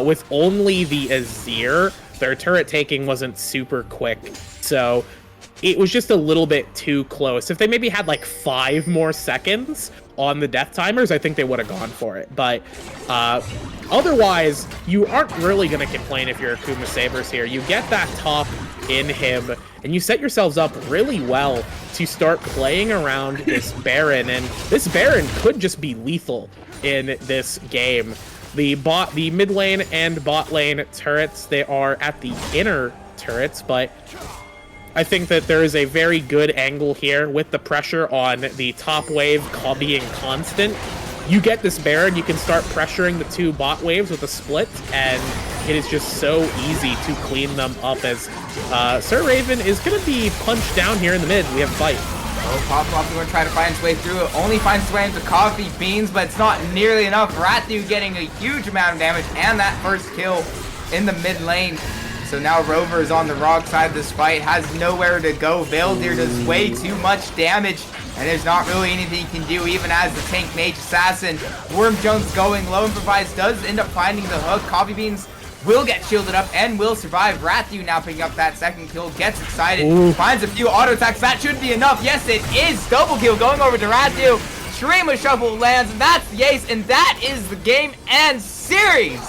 Speaker 2: with only the Azir, their turret taking wasn't super quick. So it was just a little bit too close. If they maybe had like 5 more seconds on the death timers, I think they would have gone for it. But otherwise, you aren't really going to complain if you're Akuma Sabers here. You get that top inhib, and you set yourselves up really well to start playing around this Baron. And this Baron could just be lethal in this game. The mid lane and bot lane turrets, they are at the inner turrets, but I think that there is a very good angle here with the pressure on the top wave being constant. You get this Baron, you can start pressuring the 2 bot waves with a split, and it is just so easy to clean them up as Sir Raven is going to be punched down here in the mid. We have a fight.
Speaker 1: Oh, Pop-Pop's going to try to find his way through it. Only finds his way into coffee beans, but it's not nearly enough. Rathu getting a huge amount of damage and that first kill in the mid lane. So now Rover is on the wrong side of this fight, has nowhere to go. Veildir does way too much damage, and there's not really anything he can do, even as the tank mage assassin. Worm Jones going low. Improvise does end up finding the hook. Coffee Beans will get shielded up and will survive. Rathu now picking up that second kill, gets excited, finds a few auto attacks. That should be enough. Yes, it is. Double kill going over to Rathu. Stream of Shuffle lands, and that's the ace, and that is the game and series.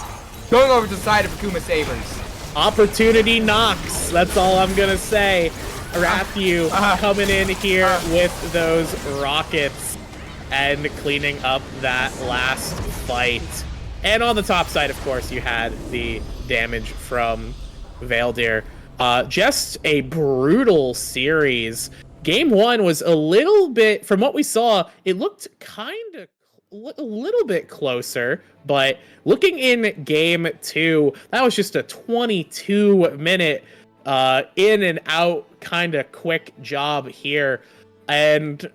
Speaker 1: Going over to the side of Akuma Sabers.
Speaker 2: Opportunity knocks. That's all I'm gonna say. Rathu coming in here with those rockets and cleaning up that last fight. And on the top side, of course, you had the damage from Veildir. Just a brutal series. Game 1 was a little bit, from what we saw, it looked kind of a little bit closer, but looking in game 2, that was just a 22-minute in and out kind of quick job here, and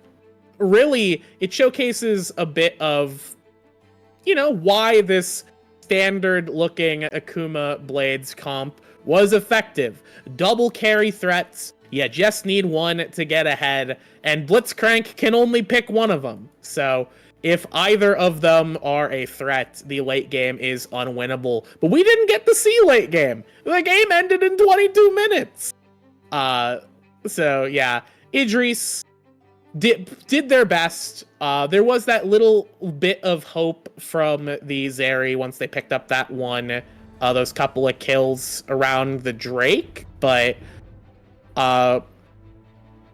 Speaker 2: really it showcases a bit of, you know, why this standard looking Akuma Blades comp was effective. Double carry threats, you just need one to get ahead, and Blitzcrank can only pick one of them. So if either of them are a threat, the late game is unwinnable. But we didn't get to see late game. The game ended in 22 minutes. So yeah, Idris did their best. There was that little bit of hope from the Zeri once they picked up that one, those couple of kills around the Drake, but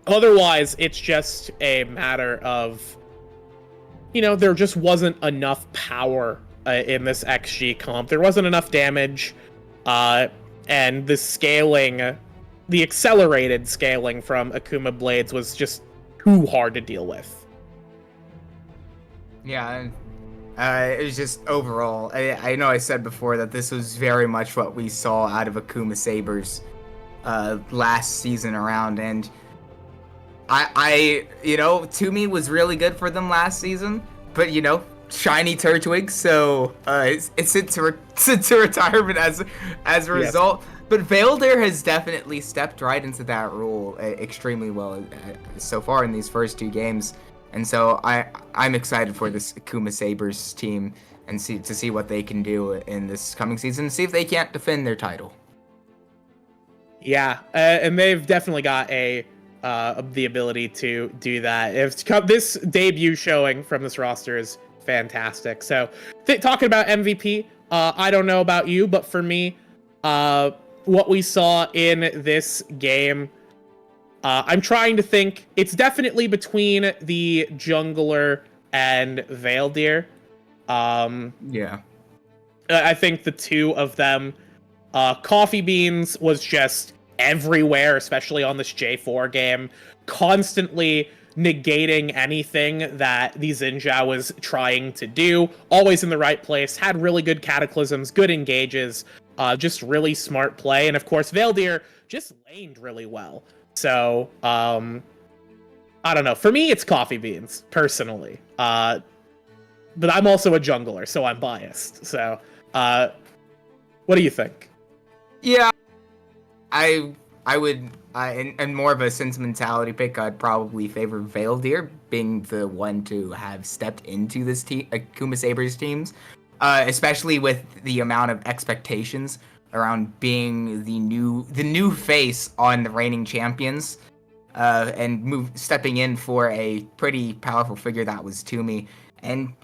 Speaker 2: otherwise it's just a matter of, you know, there just wasn't enough power in this XG comp. There wasn't enough damage, and the scaling, the accelerated scaling from Akuma Blades was just too hard to deal with.
Speaker 1: Yeah, it was just overall, I know I said before that this was very much what we saw out of Akuma Sabers last season around, and I you know, Toomey was really good for them last season, but you know, shiny Turtwig, so it's into retirement as a result. Yes. But Veildir has definitely stepped right into that role extremely well so far in these first 2 games, and so I'm excited for this Akuma Sabers team and to see what they can do in this coming season, see if they can't defend their title.
Speaker 2: Yeah, and they've definitely got the ability to do that. This debut showing from this roster is fantastic. So talking about MVP, I don't know about you, but for me, what we saw in this game, I'm trying to think, it's definitely between the jungler and Veildir.
Speaker 1: Yeah.
Speaker 2: I think the 2 of them, Coffee Beans was just everywhere, especially on this J4 game, constantly negating anything that the Xinjia was trying to do, always in the right place, had really good cataclysms, good engages, just really smart play, and of course Veildir just laned really well. So I don't know, for me it's Coffee Beans personally, but I'm also a jungler, so I'm biased. So What do you think?
Speaker 1: Yeah, I would, in more of a sentimentality pick, I'd probably favor Veildir being the one to have stepped into this team, Akuma Sabers teams, especially with the amount of expectations around being the new face on the reigning champions, and stepping in for a pretty powerful figure that was Toomey. And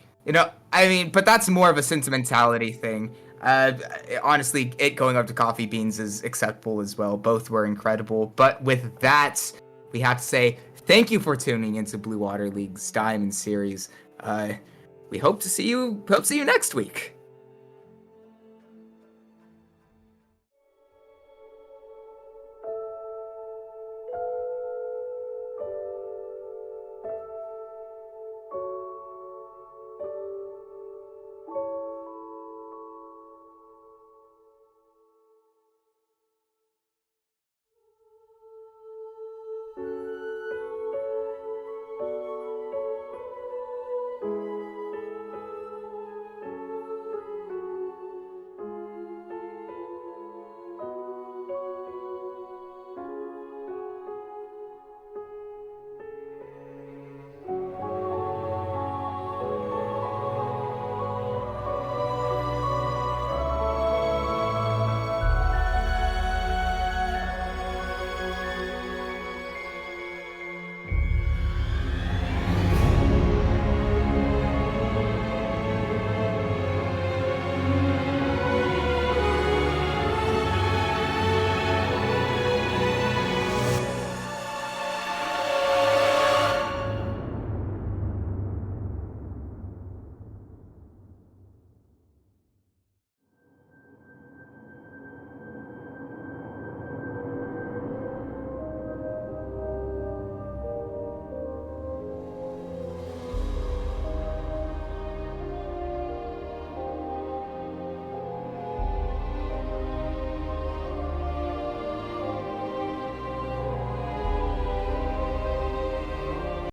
Speaker 1: I mean, but that's more of a sentimentality thing. Honestly, it going up to Coffee Beans is acceptable as well. Both were incredible. But with that, we have to say thank you for tuning into Blue Water League's Diamond Series. We hope to see you next week.